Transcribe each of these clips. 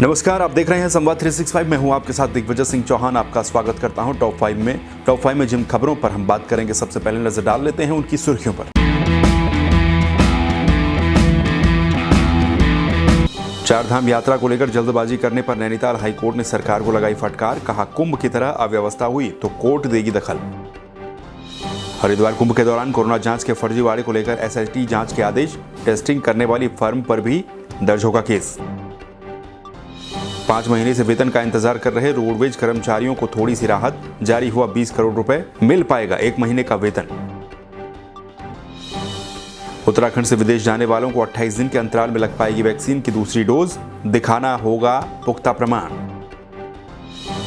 नमस्कार, आप देख रहे हैं संवाद 365। मैं हूं आपके साथ दिग्विजय सिंह चौहान। आपका स्वागत करता हूं टॉप 5 में जिन खबरों पर हम बात करेंगे, सबसे पहले नजर डाल लेते हैं उनकी सुर्खियों पर। चारधाम यात्रा को लेकर जल्दबाजी करने पर नैनीताल हाईकोर्ट ने सरकार को लगाई फटकार। कहा, कुंभ की तरह अव्यवस्था हुई तो कोर्ट देगी दखल। हरिद्वार कुंभ के दौरान कोरोना जांच के फर्जीवाड़े को लेकर एसआईटी जांच के आदेश। टेस्टिंग करने वाली फर्म पर भी दर्ज होगा केस। 5 महीने से वेतन का इंतजार कर रहे रोडवेज कर्मचारियों को थोड़ी सी राहत। जारी हुआ 20 करोड़ रुपए, मिल पाएगा 1 महीने का वेतन। उत्तराखंड से विदेश जाने वालों को 28 दिन के अंतराल में लग पाएगी वैक्सीन की दूसरी डोज। दिखाना होगा पुख्ता प्रमाण।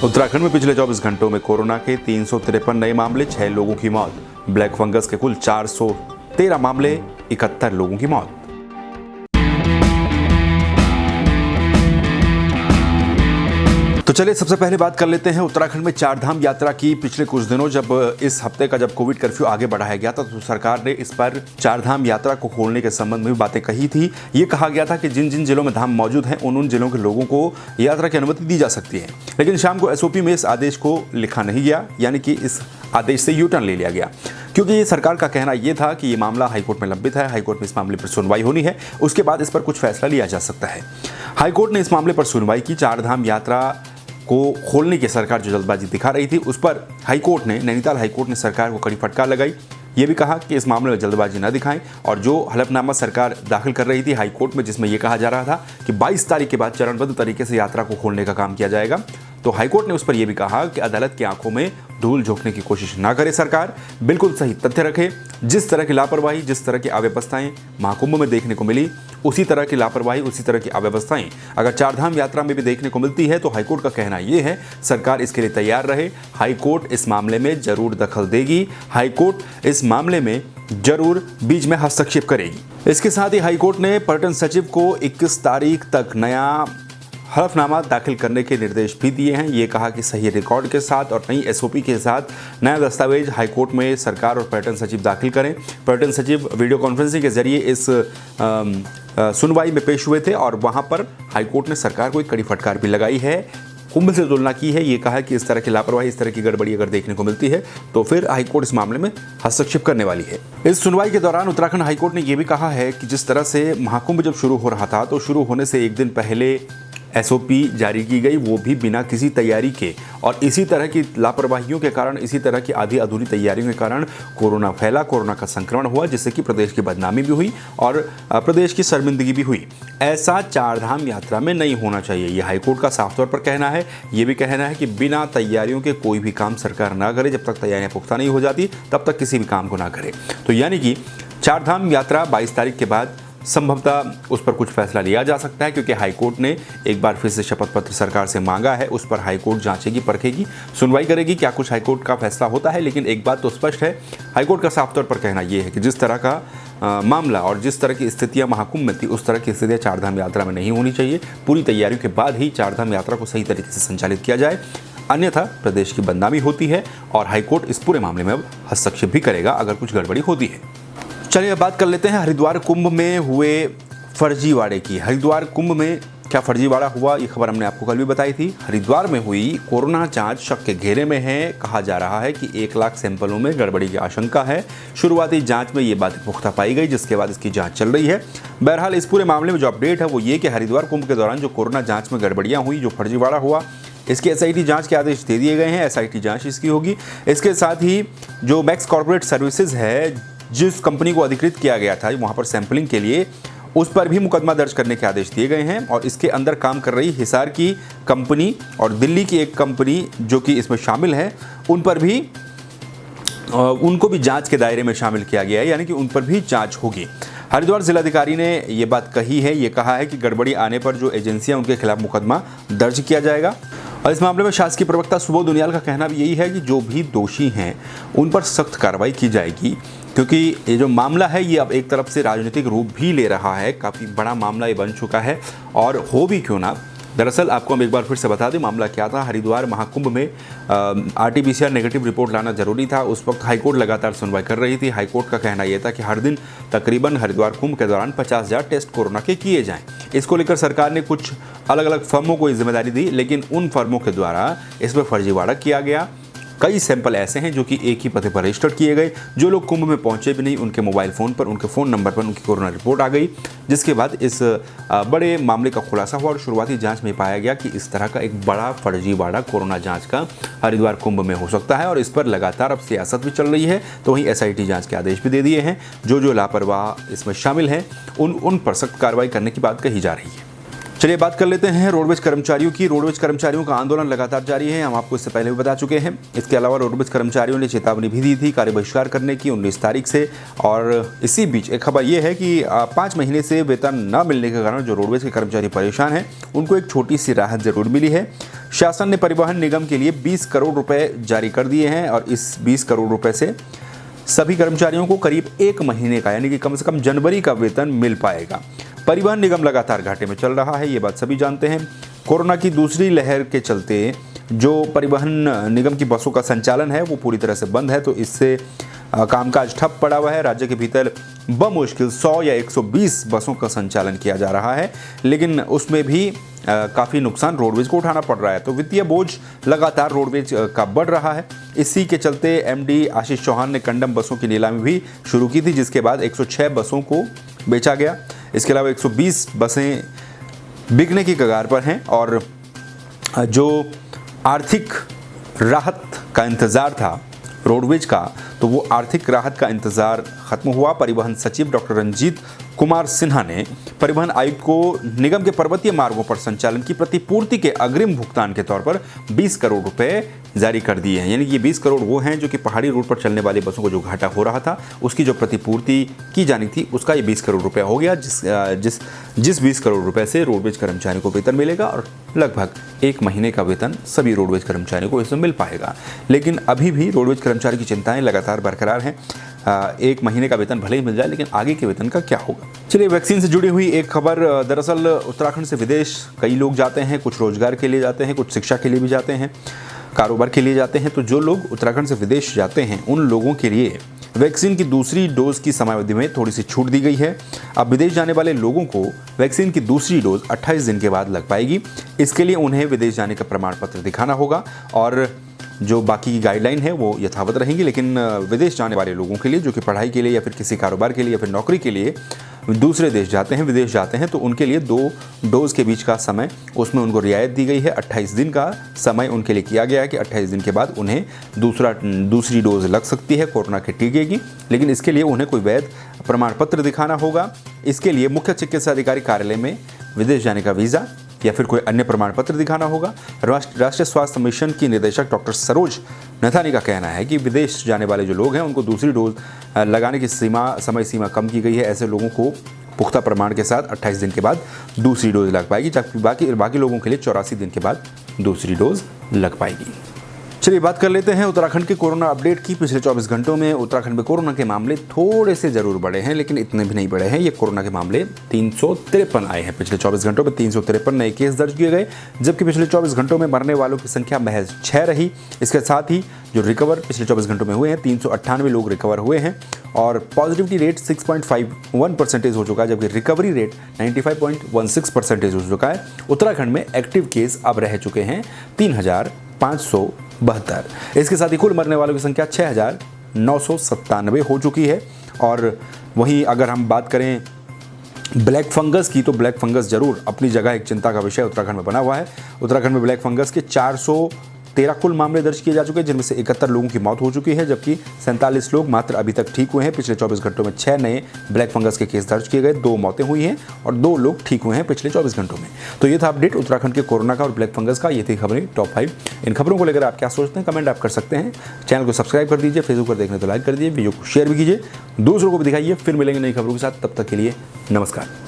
उत्तराखंड में पिछले 24 घंटों में कोरोना के 353 नए मामले, 6 लोगों की मौत। ब्लैक फंगस के कुल 413 मामले, 71 लोगों की मौत। तो चलिए सबसे पहले बात कर लेते हैं उत्तराखंड में चारधाम यात्रा की। पिछले कुछ दिनों जब इस हफ्ते का जब कोविड कर्फ्यू आगे बढ़ाया गया था तो सरकार ने इस पर चारधाम यात्रा को खोलने के संबंध में बातें कही थी। ये कहा गया था कि जिन जिन जिलों में धाम मौजूद हैं उन जिलों के लोगों को यात्रा की अनुमति दी जा सकती है। लेकिन शाम को एसओपी में इस आदेश को लिखा नहीं गया, यानी कि इस आदेश से यू टर्न ले लिया गया, क्योंकि ये सरकार का कहना यह था कि ये मामला हाईकोर्ट में लंबित है। हाईकोर्ट में इस मामले पर सुनवाई होनी है, उसके बाद इस पर कुछ फैसला लिया जा सकता है। हाईकोर्ट ने इस मामले पर सुनवाई की। चारधाम यात्रा को खोलने की सरकार जो जल्दबाजी दिखा रही थी, उस पर नैनीताल हाईकोर्ट ने सरकार को कड़ी फटकार लगाई। ये भी कहा कि इस मामले में जल्दबाजी न दिखाएं, और जो हलफनामा सरकार दाखिल कर रही थी हाईकोर्ट में, जिसमें यह कहा जा रहा था कि 22 तारीख के बाद चरणबद्ध तरीके से यात्रा को खोलने का काम किया जाएगा, तो हाईकोर्ट ने उस पर यह भी कहा कि अदालत की आंखों में धूल झोंकने की कोशिश ना करे सरकार, बिल्कुल सही तथ्य रखे। जिस तरह की लापरवाही, जिस तरह की अव्यवस्थाएं महाकुंभ में देखने को मिली, उसी तरह की लापरवाही, उसी तरह की अव्यवस्थाएं अगर चारधाम यात्रा में भी देखने को मिलती है तो हाईकोर्ट का कहना यह है सरकार इसके लिए तैयार रहे। हाईकोर्ट इस मामले में जरूर दखल देगी, हाईकोर्ट इस मामले में जरूर बीच में हस्तक्षेप करेगी। इसके साथ ही हाईकोर्ट ने पर्यटन सचिव को 21 तारीख तक नया हलफनामा दाखिल करने के निर्देश भी दिए हैं। ये कहा कि सही रिकॉर्ड के साथ और नई एसओपी के साथ नया दस्तावेज हाईकोर्ट में सरकार और पर्यटन सचिव दाखिल करें। पर्यटन सचिव वीडियो कॉन्फ्रेंसिंग के जरिए इस सुनवाई में पेश हुए थे और वहां पर हाईकोर्ट ने सरकार को एक कड़ी फटकार भी लगाई है, कुंभ से तुलना की है। ये कहा कि इस तरह की लापरवाही, इस तरह की गड़बड़ी अगर देखने को मिलती है तो फिर हाईकोर्ट इस मामले में हस्तक्षेप करने वाली है। इस सुनवाई के दौरान उत्तराखंड हाईकोर्ट ने यह भी कहा है कि जिस तरह से महाकुंभ जब शुरू हो रहा था तो शुरू होने से एक दिन पहले एसओपी जारी की गई, वो भी बिना किसी तैयारी के, और इसी तरह की लापरवाहियों के कारण, इसी तरह की आधी अधूरी तैयारियों के कारण कोरोना फैला, कोरोना का संक्रमण हुआ, जिससे कि प्रदेश की बदनामी भी हुई और प्रदेश की शर्मिंदगी भी हुई। ऐसा चारधाम यात्रा में नहीं होना चाहिए, ये हाईकोर्ट का साफ तौर पर कहना है। ये भी कहना है कि बिना तैयारियों के कोई भी काम सरकार ना करे, जब तक तैयारियां पुख्ता नहीं हो जाती तब तक किसी भी काम को ना करे। तो यानी कि चारधाम यात्रा 22 तारीख के बाद संभवतः उस पर कुछ फैसला लिया जा सकता है, क्योंकि हाईकोर्ट ने एक बार फिर से शपथ पत्र सरकार से मांगा है। उस पर हाईकोर्ट जांचेगी, परखेगी, सुनवाई करेगी, क्या कुछ हाईकोर्ट का फैसला होता है। लेकिन एक बात तो स्पष्ट है, हाईकोर्ट का साफ तौर पर कहना यह है कि जिस तरह का मामला और जिस तरह की स्थितियां महाकुंभ में थी, उस तरह की स्थितियां चारधाम यात्रा में नहीं होनी चाहिए। पूरी तैयारियों के बाद ही चारधाम यात्रा को सही तरीके से संचालित किया जाए, अन्यथा प्रदेश की बदनामी होती है और हाईकोर्ट इस पूरे मामले में अब हस्तक्षेप भी करेगा अगर कुछ गड़बड़ी होती है। चलिए अब बात कर लेते हैं हरिद्वार कुंभ में हुए फर्जीवाड़े की। हरिद्वार कुंभ में क्या फर्जीवाड़ा हुआ, ये खबर हमने आपको कल भी बताई थी। हरिद्वार में हुई कोरोना जांच शक के घेरे में है। कहा जा रहा है कि 1 लाख सैंपलों में गड़बड़ी की आशंका है। शुरुआती जांच में ये बात पुख्ता पाई गई, जिसके बाद इसकी जांच चल रही है। बहरहाल इस पूरे मामले में जो अपडेट है वो ये कि हरिद्वार कुंभ के दौरान जो कोरोना जाँच में गड़बड़ियाँ हुई, जो फर्जीवाड़ा हुआ, इसकी एसआईटी जांच के आदेश दे दिए गए हैं। एसआईटी जांच इसकी होगी। इसके साथ ही जो मैक्स कॉर्पोरेट सर्विसेज है, जिस कंपनी को अधिकृत किया गया था वहां पर सैंपलिंग के लिए, उस पर भी मुकदमा दर्ज करने के आदेश दिए गए हैं। और इसके अंदर काम कर रही हिसार की कंपनी और दिल्ली की एक कंपनी जो कि इसमें शामिल है, उन पर भी उनको भी जांच के दायरे में शामिल किया गया है, यानी कि उन पर भी जांच होगी। हरिद्वार जिलाधिकारी ने ये बात कही है, ये कहा है कि गड़बड़ी आने पर जो एजेंसियां उनके खिलाफ मुकदमा दर्ज किया जाएगा। और इस मामले में शासकीय प्रवक्ता सुबोध उनियाल का कहना भी यही है कि जो भी दोषी हैं उन पर सख्त कार्रवाई की जाएगी, क्योंकि ये जो मामला है ये अब एक तरफ से राजनीतिक रूप भी ले रहा है। काफ़ी बड़ा मामला ये बन चुका है, और हो भी क्यों ना, दरअसल आपको हम एक बार फिर से बता दें मामला क्या था। हरिद्वार महाकुंभ में RT-PCR नेगेटिव रिपोर्ट लाना जरूरी था। उस वक्त हाईकोर्ट लगातार सुनवाई कर रही थी। हाईकोर्ट का कहना यह था कि हर दिन तकरीबन हरिद्वार कुंभ के दौरान 50,000 टेस्ट कोरोना के किए जाएं। इसको लेकर सरकार ने कुछ अलग अलग फर्मों को जिम्मेदारी दी, लेकिन उन फर्मों के द्वारा इसमें फर्जीवाड़ा किया गया। कई सैंपल ऐसे हैं जो कि एक ही पते पर रजिस्टर किए गए। जो लोग कुंभ में पहुंचे भी नहीं, उनके मोबाइल फ़ोन पर, उनके फ़ोन नंबर पर उनकी कोरोना रिपोर्ट आ गई, जिसके बाद इस बड़े मामले का खुलासा हुआ और शुरुआती जांच में पाया गया कि इस तरह का एक बड़ा फर्जीवाड़ा कोरोना जांच का हरिद्वार कुंभ में हो सकता है। और इस पर लगातार अब सियासत भी चल रही है, तो वहीं SIT जाँच के आदेश भी दे दिए हैं। जो लापरवाह इसमें शामिल हैं उन पर सख्त कार्रवाई करने की बात कही जा रही है। चलिए बात कर लेते हैं रोडवेज कर्मचारियों की। रोडवेज कर्मचारियों का आंदोलन लगातार जारी है, हम आपको इससे पहले भी बता चुके हैं। इसके अलावा रोडवेज कर्मचारियों ने चेतावनी भी दी थी कार्य बहिष्कार करने की 19 तारीख से। और इसी बीच एक खबर ये है कि 5 महीने से वेतन न मिलने के कारण जो रोडवेज के कर्मचारी परेशान हैं, उनको एक छोटी सी राहत जरूर मिली है। शासन ने परिवहन निगम के लिए 20 करोड़ रुपये जारी कर दिए हैं और इस 20 करोड़ रुपये से सभी कर्मचारियों को करीब 1 महीने का यानी कि कम से कम जनवरी का वेतन मिल पाएगा। परिवहन निगम लगातार घाटे में चल रहा है, ये बात सभी जानते हैं। कोरोना की दूसरी लहर के चलते जो परिवहन निगम की बसों का संचालन है वो पूरी तरह से बंद है, तो इससे कामकाज ठप पड़ा हुआ है। राज्य के भीतर बमुश्किल 100 या 120 बसों का संचालन किया जा रहा है, लेकिन उसमें भी काफ़ी नुकसान रोडवेज को उठाना पड़ रहा है। तो वित्तीय बोझ लगातार रोडवेज का बढ़ रहा है। इसी के चलते MD आशीष चौहान ने कंडम बसों की नीलामी भी शुरू की थी, जिसके बाद 106 बसों को बेचा गया। इसके अलावा 120 बसें बिकने की कगार पर हैं। और जो आर्थिक राहत का इंतज़ार था रोडवेज का, तो वो आर्थिक राहत का इंतज़ार खत्म हुआ। परिवहन सचिव डॉक्टर रंजीत कुमार सिन्हा ने परिवहन आयुक्त को निगम के पर्वतीय मार्गों पर संचालन की प्रतिपूर्ति के अग्रिम भुगतान के तौर पर 20 करोड़ रुपए जारी कर दिए हैं। यानी कि ये 20 करोड़ वो हैं जो कि पहाड़ी रूट पर चलने वाली बसों को जो घाटा हो रहा था उसकी जो प्रतिपूर्ति की जानी थी उसका ये 20 करोड़ रुपया हो गया, जिस 20 करोड़ रुपए से रोडवेज कर्मचारियों को वेतन मिलेगा और लगभग 1 महीने का वेतन सभी रोडवेज कर्मचारियों को इसमें मिल पाएगा। लेकिन अभी भी रोडवेज कर्मचारी की चिंताएं लगातार बरकरार हैं। 1 महीने का वेतन भले ही मिल जाए, लेकिन आगे के वेतन का क्या होगा। चलिए वैक्सीन से जुड़ी हुई एक खबर। दरअसल उत्तराखंड से विदेश कई लोग जाते हैं, कुछ रोजगार के लिए जाते हैं, कुछ शिक्षा के लिए भी जाते हैं, कारोबार के लिए जाते हैं। तो जो लोग उत्तराखंड से विदेश जाते हैं उन लोगों के लिए वैक्सीन की दूसरी डोज की समयावधि में थोड़ी सी छूट दी गई है। अब विदेश जाने वाले लोगों को वैक्सीन की दूसरी डोज 28 दिन के बाद लग पाएगी। इसके लिए उन्हें विदेश जाने का प्रमाण पत्र दिखाना होगा और जो बाकी की गाइडलाइन है वो यथावत रहेंगी। लेकिन विदेश जाने वाले लोगों के लिए जो कि पढ़ाई के लिए या फिर किसी कारोबार के लिए या फिर नौकरी के लिए दूसरे देश जाते हैं, विदेश जाते हैं, तो उनके लिए 2 डोज के बीच का समय उसमें उनको रियायत दी गई है। 28 दिन का समय उनके लिए किया गया है कि 28 दिन के बाद उन्हें दूसरी डोज लग सकती है कोरोना के टीके की। लेकिन इसके लिए उन्हें कोई वैध प्रमाण पत्र दिखाना होगा। इसके लिए मुख्य चिकित्सा अधिकारी कार्यालय में विदेश जाने का वीज़ा या फिर कोई अन्य प्रमाण पत्र दिखाना होगा। राष्ट्रीय स्वास्थ्य मिशन की निदेशक डॉक्टर सरोज नथानी का कहना है कि विदेश जाने वाले जो लोग हैं उनको दूसरी डोज लगाने की समय सीमा कम की गई है। ऐसे लोगों को पुख्ता प्रमाण के साथ 28 दिन के बाद दूसरी डोज लग पाएगी, जबकि बाकी लोगों के लिए 84 दिन के बाद दूसरी डोज लग पाएगी। चलिए बात कर लेते हैं उत्तराखंड के कोरोना अपडेट की। पिछले 24 घंटों में उत्तराखंड में कोरोना के मामले थोड़े से ज़रूर बढ़े हैं, लेकिन इतने भी नहीं बढ़े हैं। ये कोरोना के मामले 353 आए हैं। पिछले 24 घंटों में 353 नए केस दर्ज किए गए, जबकि पिछले 24 घंटों में मरने वालों की संख्या महज 6 रही। इसके साथ ही जो रिकवर पिछले 24 घंटों में हुए हैं 398 लोग रिकवर हुए हैं और पॉजिटिविटी रेट 6.51% हो चुका है, जबकि रिकवरी रेट 95.16% हो चुका है। उत्तराखंड में एक्टिव केस अब रह चुके हैं 3,572। इसके साथ ही कुल मरने वालों की संख्या 6,997 हो चुकी है। और वहीं अगर हम बात करें ब्लैक फंगस की, तो ब्लैक फंगस जरूर अपनी जगह एक चिंता का विषय उत्तराखंड में बना हुआ है। उत्तराखंड में ब्लैक फंगस के 413 कुल मामले दर्ज किए जा चुके हैं, जिनमें से 71 लोगों की मौत हो चुकी है, जबकि 47 लोग मात्र अभी तक ठीक हुए हैं। पिछले 24 घंटों में 6 नए ब्लैक फंगस के केस दर्ज किए गए, 2 मौतें हुई हैं और 2 लोग ठीक हुए हैं पिछले 24 घंटों में। तो ये था अपडेट उत्तराखंड के कोरोना का और ब्लैक फंगस का। ये थी खबरें टॉप 5। इन खबरों को लेकर आप क्या सोचते हैं कमेंट आप कर सकते हैं। चैनल को सब्सक्राइब कर दीजिए, फेसबुक पर देखने तो लाइक कर दीजिए, वीडियो को शेयर भी कीजिए, दूसरों को भी दिखाइए। फिर मिलेंगे नई खबरों के साथ, तब तक के लिए नमस्कार।